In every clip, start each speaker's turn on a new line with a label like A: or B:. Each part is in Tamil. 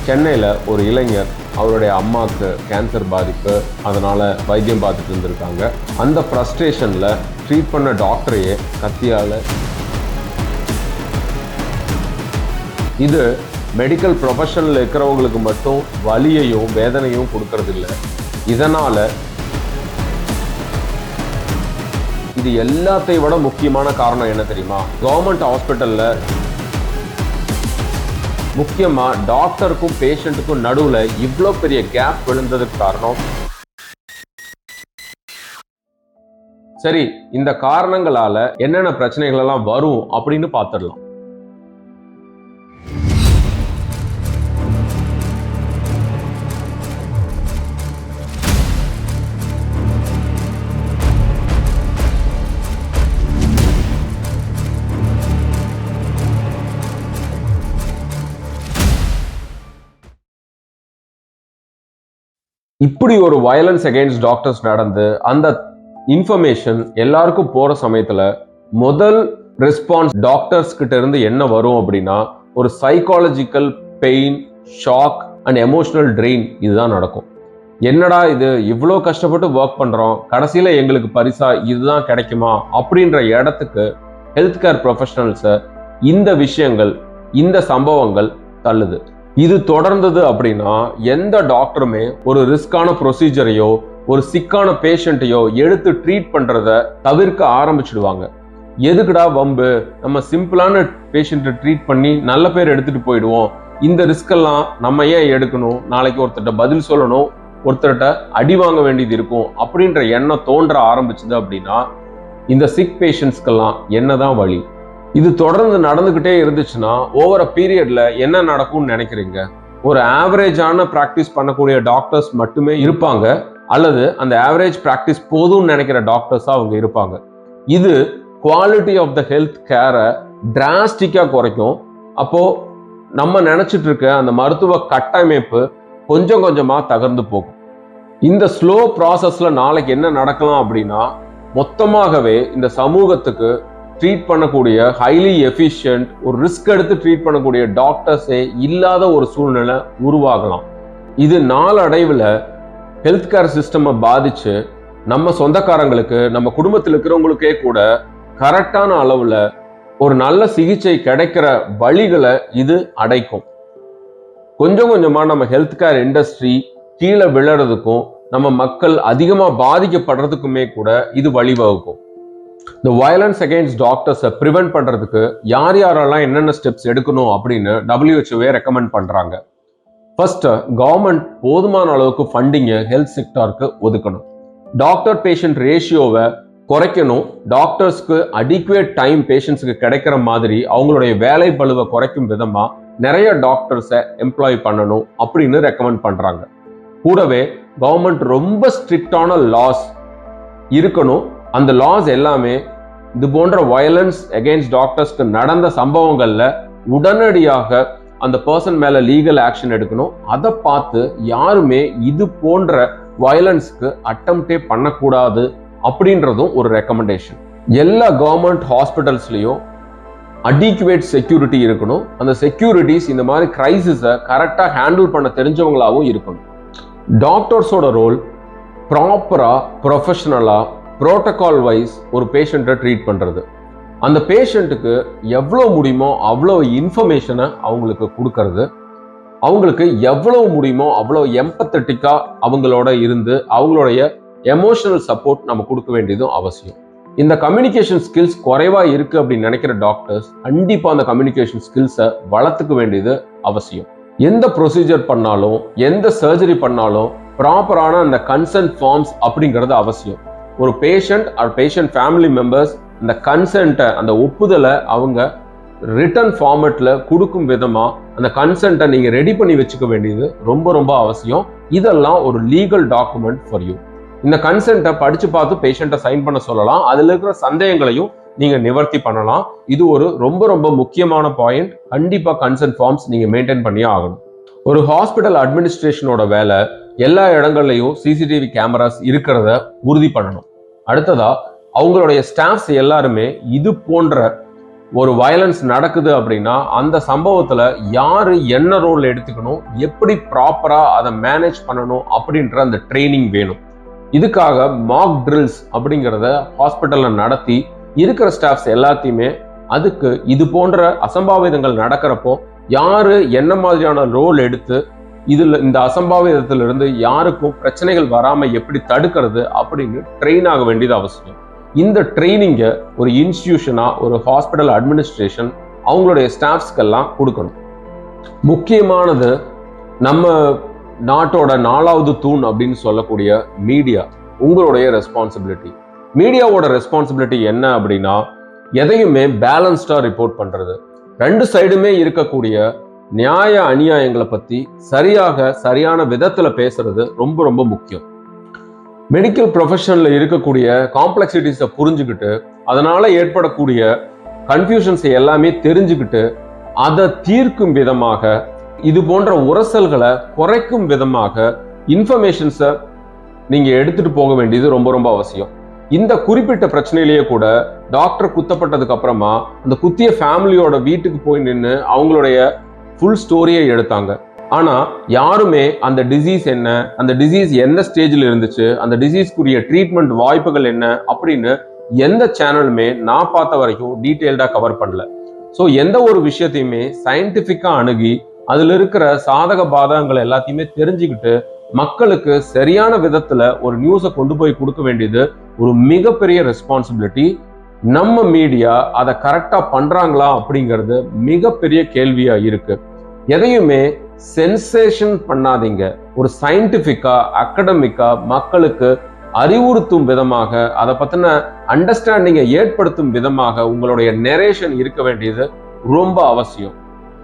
A: சென்னையில் ஒரு இளைஞர் அவருடைய அம்மாவுக்கு கேன்சர் பாதிப்பு, அதனால் வைத்தியம் பார்த்துட்டு இருந்திருக்காங்க. அந்த ஃப்ரஸ்ட்ரேஷனில் ட்ரீட் பண்ண டாக்டரையே கத்தியால், இது மெடிக்கல் ப்ரொஃபஷனில் இருக்கிறவங்களுக்கு மட்டும் வலியையும் வேதனையும் கொடுக்கறதில்ல. இதனால் இது எல்லாத்தையும் விட முக்கியமான காரணம் என்ன தெரியுமா? கவர்மெண்ட் ஹாஸ்பிட்டலில் முக்கியமாக டாக்டருக்கும் பேஷண்ட்டுக்கும் நடுவில் இவ்வளோ பெரிய கேப் விழுந்ததுக்கு காரணம். சரி, இந்த காரணங்களால என்னென்ன பிரச்சனைகள் எல்லாம் வரும் அப்படின்னு பார்த்துடலாம். இப்படி ஒரு வயலன்ஸ் அகைன்ஸ்ட் டாக்டர்ஸ் நடந்து அந்த இன்ஃபர்மேஷன் எல்லாருக்கும் போற சமயத்துல முதல் ரெஸ்பான்ஸ் டாக்டர்ஸ் கிட்ட இருந்து என்ன வரும் அப்படின்னா, ஒரு psychological pain, shock and emotional train. இதுதான் நடக்கும். என்னடா இது, இவ்வளோ கஷ்டப்பட்டு ஒர்க் பண்றோம், கடைசியில எங்களுக்கு பரிசா இதுதான் கிடைக்குமா அப்படின்ற இடத்துக்கு ஹெல்த் கேர் ப்ரொஃபஷனல்ஸை இந்த விஷயங்கள், இந்த சம்பவங்கள் தள்ளுது. இது தொடர்ந்தது அப்படின்னா எந்த டாக்டருமே ஒரு ரிஸ்கான ப்ரொசீஜரையோ ஒரு சிக்கான பேஷண்ட்டையோ எடுத்து ட்ரீட் பண்றத தவிர்க்க ஆரம்பிச்சிடுவாங்க. எதுக்குடா வம்பு, நம்ம சிம்பிளான பேஷண்ட்டை ட்ரீட் பண்ணி நல்ல பேர் எடுத்துட்டு போயிடுவோம், இந்த ரிஸ்கெல்லாம் நம்ம ஏன் எடுக்கணும், நாளைக்கு ஒருத்தர்கிட்ட பதில் சொல்லணும், ஒருத்தர்கிட்ட அடி வாங்க வேண்டியது இருக்கும் அப்படின்ற எண்ணம் தோன்ற ஆரம்பிச்சது அப்படின்னா இந்த சிக் பேஷண்ட்ஸ்க்கெல்லாம் என்னதான் வழி? இது தொடர்ந்து நடந்துகிட்டே இருந்துச்சுன்னா ஓவர் அ பீரியட்ல என்ன நடக்கும்னு நினைக்கிறீங்க? ஒரு ஆவரேஜான பிராக்டிஸ் பண்ணக்கூடிய டாக்டர்ஸ் மட்டுமே இருப்பாங்க, அல்லது அந்த ஆவரேஜ் பிராக்டிஸ் போதும்னு நினைக்கிற டாக்டர்ஸா அவங்க இருப்பாங்க. இது குவாலிட்டி ஆஃப் த ஹெல்த் கேரை டிராஸ்டிக்கா குறைக்கும். அப்போ நம்ம நினைச்சிட்டு இருக்க அந்த மருத்துவ கட்டமைப்பு கொஞ்சம் கொஞ்சமா தகர்ந்து போகும். இந்த ஸ்லோ ப்ராசஸ்ல நாளைக்கு என்ன நடக்கலாம் அப்படின்னா, மொத்தமாகவே இந்த சமூகத்துக்கு ட்ரீட் பண்ணக்கூடிய ஹைலி எஃபிஷியன்ட், ஒரு ரிஸ்க் எடுத்து ட்ரீட் பண்ணக்கூடிய டாக்டர்ஸே இல்லாத ஒரு சூழ்நிலை உருவாகலாம். இது நாளடைவில் ஹெல்த் கேர் சிஸ்டமை பாதிச்சு நம்ம சொந்தக்காரங்களுக்கு, நம்ம குடும்பத்தில் இருக்கிறவங்களுக்கே கூட கரெக்டான அளவில் ஒரு நல்ல சிகிச்சை கிடைக்கிற வழிகளை இது அடைக்கும். கொஞ்சம் கொஞ்சமாக நம்ம ஹெல்த் கேர் இண்டஸ்ட்ரி கீழே விழறதுக்கும் நம்ம மக்கள் அதிகமாக பாதிக்கப்படுறதுக்குமே கூட இது வழிவகுக்கும். இந்த வயலன்ஸ் அகைன்ஸ்ட் டாக்டர்ஸை ப்ரிவென்ட் பண்றதுக்கு யார் யாரெல்லாம் என்னென்ன ஸ்டெப்ஸ் எடுக்கணும் அப்படின்னு WHO ரெக்கமெண்ட் பண்றாங்க. ஃபர்ஸ்ட், கவர்மெண்ட் போதுமான அளவுக்கு ஃபண்டிங்கை ஹெல்த் செக்டாருக்கு ஒதுக்கணும். டாக்டர் பேஷண்ட் ரேஷியோவை குறைக்கணும். டாக்டர்ஸ்க்கு அடிக்குவேட் டைம் பேஷண்ட்ஸுக்கு கிடைக்கிற மாதிரி அவங்களுடைய வேலை பளுவை குறைக்கும் விதமா நிறைய டாக்டர்ஸை எம்ப்ளாய் பண்ணணும் அப்படின்னு ரெக்கமெண்ட் பண்றாங்க. கூடவே கவர்மெண்ட் ரொம்ப ஸ்ட்ரிக்டான லாஸ் இருக்கணும். அந்த லாஸ் எல்லாமே இது போன்ற வயலன்ஸ் அகைன்ஸ்ட் டாக்டர்ஸ்க்கு நடந்த சம்பவங்கள்ல உடனடியாக அந்த பர்சன் மேல லீகல் ஆக்ஷன் எடுக்கணும். அதை பார்த்து யாருமே இது போன்ற வயலன்ஸ்க்கு அட்டெம்ப்டே பண்ணக்கூடாது அப்படின்றதும் ஒரு ரெக்கமெண்டேஷன். எல்லா கவர்மெண்ட் ஹாஸ்பிட்டல்ஸ்லயும் அடிக்குவேட் செக்யூரிட்டி இருக்கணும். அந்த செக்யூரிட்டிஸ் இந்த மாதிரி கிரைசிஸை கரெக்டா ஹேண்டில் பண்ண தெரிஞ்சவங்களாகவும் இருக்கணும். டாக்டர்ஸோட ரோல் ப்ராப்பரா, ப்ரொஃபஷனலா, புரோட்டோகால் வைஸ் ஒரு பேஷண்ட்டை ட்ரீட் பண்ணுறது. அந்த பேஷண்ட்டுக்கு எவ்வளோ முடியுமோ அவ்வளோ இன்ஃபர்மேஷனை அவங்களுக்கு கொடுக்கறது, அவங்களுக்கு எவ்வளோ முடியுமோ அவ்வளோ எம்பத்தட்டிக்காக அவங்களோட இருந்து அவங்களுடைய எமோஷனல் சப்போர்ட் நம்ம கொடுக்க வேண்டியதும் அவசியம். இந்த கம்யூனிகேஷன் ஸ்கில்ஸ் குறைவாக இருக்குது அப்படின்னு நினைக்கிற டாக்டர்ஸ் கண்டிப்பாக அந்த கம்யூனிகேஷன் ஸ்கில்ஸை வளர்த்துக்க வேண்டியது அவசியம். எந்த ப்ரொசீஜர் பண்ணாலும், எந்த சர்ஜரி பண்ணாலும் ப்ராப்பரான அந்த கன்சென்ட் ஃபார்ம்ஸ் அப்படிங்கிறது அவசியம். ஒரு patient or patient family members அந்த கன்சென்ட்டை, அந்த ஒப்புதலை அவங்க ரிட்டன் ஃபார்மேட்ல கொடுக்கும் விதமா அந்த கன்சென்ட்டை நீங்க ரெடி பண்ணி வச்சுக்க வேண்டியது ரொம்ப ரொம்ப அவசியம். இதெல்லாம் ஒரு லீகல் டாக்குமெண்ட் ஃபார் யூ. இந்த கன்சென்ட்டை படிச்சு பார்த்து பேஷண்ட்டை சைன் பண்ண சொல்லலாம். அதுல இருக்கிற சந்தேகங்களையும் நீங்க நிவர்த்தி பண்ணலாம். இது ஒரு ரொம்ப ரொம்ப முக்கியமான பாயிண்ட். கண்டிப்பா கன்சென்ட் ஃபார்ம்ஸ் நீங்க மெயின்டைன் பண்ணியே ஆகணும். ஒரு ஹாஸ்பிட்டல் அட்மினிஸ்ட்ரேஷனோட வேலை எல்லா இடங்கள்லையும் சிசிடிவி கேமராஸ் இருக்கிறத உறுதி பண்ணணும். அடுத்ததா அவங்களுடைய ஸ்டாஃப்ஸ் எல்லாருமே இது போன்ற ஒரு வயலன்ஸ் நடக்குது அப்படின்னா அந்த சம்பவத்துல யாரு என்ன ரோல் எடுத்துக்கணும், எப்படி ப்ராப்பரா அதை மேனேஜ் பண்ணணும் அப்படின்ற அந்த ட்ரைனிங் வேணும். இதுக்காக மாக் ட்ரில்ஸ் அப்படிங்கிறத ஹாஸ்பிட்டல்ல நடத்தி இருக்கிற ஸ்டாஃப்ஸ் எல்லாத்தையுமே அதுக்கு இது போன்ற அசம்பாவிதங்கள் நடக்கிறப்போ யாரு என்ன மாதிரியான ரோல் எடுத்து இந்த அசம்பாவிதத்திலிருந்து யாருக்கும் பிரச்சனைகள் வராம எப்படி தடுக்கிறது அப்படின்னு ட்ரெயின் ஆக வேண்டியது அவசியம். இந்த ட்ரைனிங்கை ஒரு இன்ஸ்டிடியூஷனா ஒரு ஹாஸ்பிட்டல் அட்மினிஸ்ட்ரேஷன் அவங்களுடைய ஸ்டாஃப்ஸ்க்கெல்லாம் கொடுக்கணும். முக்கியமானது நம்ம நாட்டோட 4வது தூண் அப்படின்னு சொல்லக்கூடிய மீடியா. உங்களுடைய ரெஸ்பான்சிபிலிட்டி, மீடியாவோட ரெஸ்பான்சிபிலிட்டி என்ன அப்படின்னா எதையுமே பேலன்ஸ்டா ரிப்போர்ட் பண்றது, 2 சைடுமே இருக்கக்கூடிய நியாய அநியாயங்களை பத்தி சரியான விதத்துல பேசுறது ரொம்ப ரொம்ப முக்கியம். மெடிக்கல் ப்ரொஃபஷன்ல இருக்கக்கூடிய காம்ப்ளெக்சிட்டிஸை புரிஞ்சுக்கிட்டு அதனால ஏற்படக்கூடிய கன்ஃபியூஷன்ஸை எல்லாமே தெரிஞ்சுக்கிட்டு அதை தீர்க்கும் விதமாக, இது போன்ற உரசல்களை குறைக்கும் விதமாக இன்ஃபர்மேஷன்ஸை நீங்க எடுத்துட்டு போக வேண்டியது ரொம்ப ரொம்ப அவசியம். இந்த குறிப்பிட்ட பிரச்சனையிலேயே கூட டாக்டர் குத்தப்பட்டதுக்கு அப்புறமா அந்த குத்திய ஃபேமிலியோட வீட்டுக்கு போய் நின்று அவங்களுடைய ஃபுல் ஸ்டோரியை எடுத்தாங்க. ஆனா யாருமே அந்த டிசீஸ் என்ன, அந்த டிசீஸ் எந்த ஸ்டேஜில் இருந்துச்சு, அந்த டிசீஸ்க்குரிய ட்ரீட்மெண்ட் வாய்ப்புகள் என்ன அப்படின்னு எந்த சேனலுமே நான் பார்த்த வரைக்கும் டீட்டெயில்டா கவர் பண்ணல. ஸோ எந்த ஒரு விஷயத்தையுமே சயின்டிஃபிக்கா அணுகி அதுல இருக்கிற சாதக பாதகங்கள் எல்லாத்தையுமே தெரிஞ்சுக்கிட்டு மக்களுக்கு சரியான விதத்துல ஒரு நியூஸை கொண்டு போய் கொடுக்க வேண்டியது ஒரு மிகப்பெரிய ரெஸ்பான்சிபிலிட்டி. நம்ம மீடியா அதை கரெக்டா பண்றாங்களா அப்படிங்கிறது மிகப்பெரிய கேள்வியா இருக்கு. எதையுமே சென்சேஷன் பண்ணாதீங்க. ஒரு சயின்டிபிக்கா அகடமிக்கா மக்களுக்கு அறிவுறுத்தும் விதமாக, அதை பத்தின அண்டர்ஸ்டாண்டிங்கை ஏற்படுத்தும் விதமாக உங்களுடைய நரேஷன் இருக்க வேண்டியது ரொம்ப அவசியம்.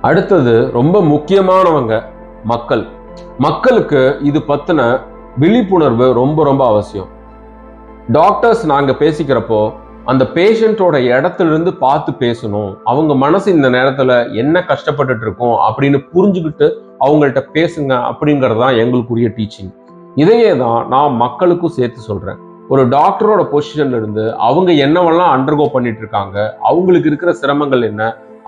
A: அடுத்தது ரொம்ப முக்கியமானவங்க மக்கள். மக்களுக்கு இது பத்தின விழிப்புணர்வு ரொம்ப ரொம்ப அவசியம். டாக்டர்ஸ் நாங்க பேசிக்கிறப்போ அந்த பேஷண்டோட இடத்துல இருந்து பார்த்து பேசணும். அவங்க மனசு இந்த நேரத்துல என்ன கஷ்டப்பட்டுட்டு இருக்கோம் அப்படின்னு புரிஞ்சுக்கிட்டு அவங்கள்ட்ட பேசுங்க அப்படிங்கிறது தான் எங்களுக்குரிய டீச்சிங். இதையே தான் நான் மக்களுக்கும் சேர்த்து சொல்றேன். ஒரு டாக்டரோட பொசிஷன்ல இருந்து அவங்க என்னவெல்லாம் அண்டர்கோ பண்ணிட்டு இருக்காங்க, அவங்களுக்கு இருக்கிற சிரமங்கள் என்ன,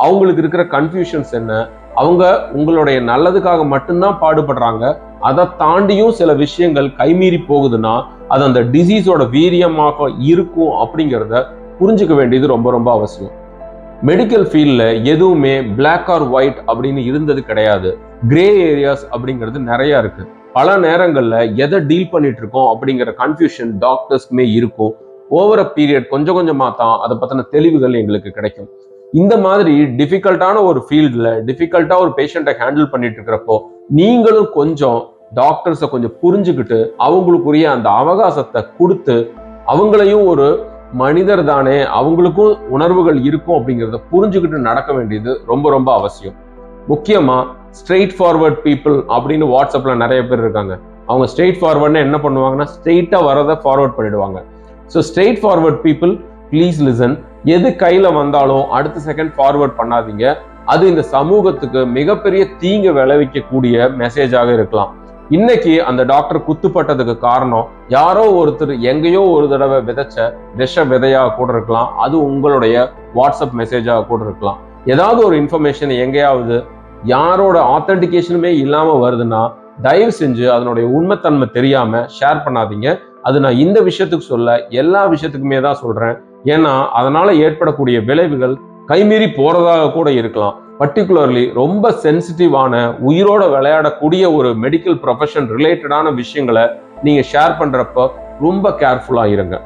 A: அவங்களுக்கு இருக்கிற கன்ஃபியூஷன்ஸ் என்ன, அவங்க உங்களுடைய நல்லதுக்காக மட்டும்தான் பாடுபடுறாங்க, அதை தாண்டியும் சில விஷயங்கள் கைமீறி போகுதுன்னா அது அந்த டிசீஸோட வீரியமாக இருக்கும் அப்படிங்கிறத புரிஞ்சுக்க வேண்டியது ரொம்ப ரொம்ப அவசியம். மெடிக்கல் ஃபீல்ட்ல எதுவுமே பிளாக் ஆர் ஒயிட் அப்படின்னு இருந்தது கிடையாது. கிரே ஏரியாஸ் அப்படிங்கிறது நிறைய இருக்கு. பல நேரங்கள்ல எதை டீல் பண்ணிட்டு இருக்கோம் அப்படிங்கிற கன்ஃபியூஷன் டாக்டர்ஸ்க்குமே இருக்கும். ஓவர் அ பீரியட் கொஞ்சம் கொஞ்சமா தான் அதை பத்தின தெளிவுகள் எங்களுக்கு கிடைக்கும். இந்த மாதிரி டிஃபிகல்ட்டான ஒரு ஃபீல்ட்ல டிஃபிகல்ட்டா ஒரு பேஷண்ட்டை ஹேண்டில் பண்ணிட்டு இருக்கிறப்போ நீங்களும் கொஞ்சம் டாக்டர்ஸை கொஞ்சம் புரிஞ்சுக்கிட்டு அவங்களுக்குரிய அந்த அவகாசத்தை கொடுத்து அவங்களையும் ஒரு மனிதர் தானே, அவங்களுக்கும் உணர்வுகள் இருக்கும் அப்படிங்கிறத புரிஞ்சுக்கிட்டு நடக்க வேண்டியது ரொம்ப ரொம்ப அவசியம். முக்கியமா ஸ்ட்ரெயிட் ஃபார்வர்ட் பீப்புள் அப்படின்னு வாட்ஸ்அப்ல நிறைய பேர் இருக்காங்க. அவங்க ஸ்ட்ரெயிட் ஃபார்வர்ட்னு என்ன பண்ணுவாங்கன்னா ஸ்ட்ரெயிட்டா வரதை ஃபார்வர்ட் பண்ணிடுவாங்க. So straight forward people please listen. எது கையில வந்தாலும் அடுத்த செகண்ட் ஃபார்வர்ட் பண்ணாதீங்க. அது இந்த சமூகத்துக்கு மிகப்பெரிய தீங்கு விளைவிக்கக்கூடிய மெசேஜாக இருக்கலாம். இன்னைக்கு அந்த டாக்டர் குத்துப்பட்டதுக்கு காரணம் யாரோ ஒருத்தர் எங்கேயோ ஒரு தடவை விதைச்ச விஷ விதையாக கூட இருக்கலாம். அது உங்களுடைய வாட்ஸ்அப் மெசேஜாக கூட இருக்கலாம். ஏதாவது ஒரு இன்ஃபர்மேஷன் எங்கேயாவது யாரோட ஆத்தென்டிகேஷனுமே இல்லாம வருதுன்னா தயவு செஞ்சு அதனுடைய உண்மைத்தன்மை தெரியாம ஷேர் பண்ணாதீங்க. அது நான் இந்த விஷயத்துக்கு சொல்ல எல்லா விஷயத்துக்குமே தான் சொல்றேன். ஏன்னா அதனால ஏற்படக்கூடிய விளைவுகள் கைமீறி போறதாக கூட இருக்கலாம். பர்டிகுலர்லி ரொம்ப சென்சிட்டிவான உயிரோட விளையாடக்கூடிய ஒரு மெடிக்கல் ப்ரொஃபஷன் ரிலேட்டடான விஷயங்களை நீங்க ஷேர் பண்றப்ப ரொம்ப கேர்ஃபுல்லா இருங்க.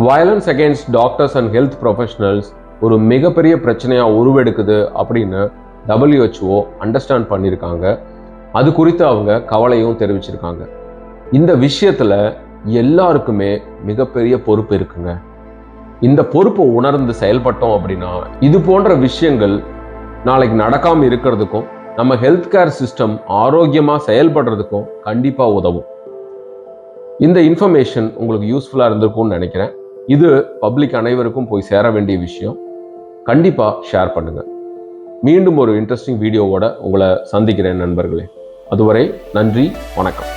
A: Violence against doctors and health professionals ஒரு மிகப்பெரிய பிரச்சனையா உருவெடுக்குது அப்படின்னு WHO அண்டர்ஸ்டாண்ட் பண்ணியிருக்காங்க. அது குறித்து அவங்க கவலையும் தெரிவிச்சிருக்காங்க. இந்த விஷயத்துல எல்லாருக்குமே மிகப்பெரிய பொறுப்பு இருக்குங்க. இந்த பொறுப்பை உணர்ந்து செயல்பட்டோம் அப்படின்னா இது போன்ற விஷயங்கள் நாளைக்கு நடக்காம இருக்கிறதுக்கும் நம்ம ஹெல்த் கேர் சிஸ்டம் ஆரோக்கியமா செயல்படுறதுக்கும் கண்டிப்பா உதவும். இந்த இன்ஃபர்மேஷன் உங்களுக்கு யூஸ்ஃபுல்லா இருந்திருக்கும்னு நினைக்கிறேன். இது பப்ளிக் அனைவருக்கும் போய் சேர வேண்டிய விஷயம். கண்டிப்பா ஷேர் பண்ணுங்க. மீண்டும் ஒரு இன்ட்ரெஸ்டிங் வீடியோவோட உங்களை சந்திக்கிறேன் நண்பர்களே. அதுவரை நன்றி, வணக்கம்.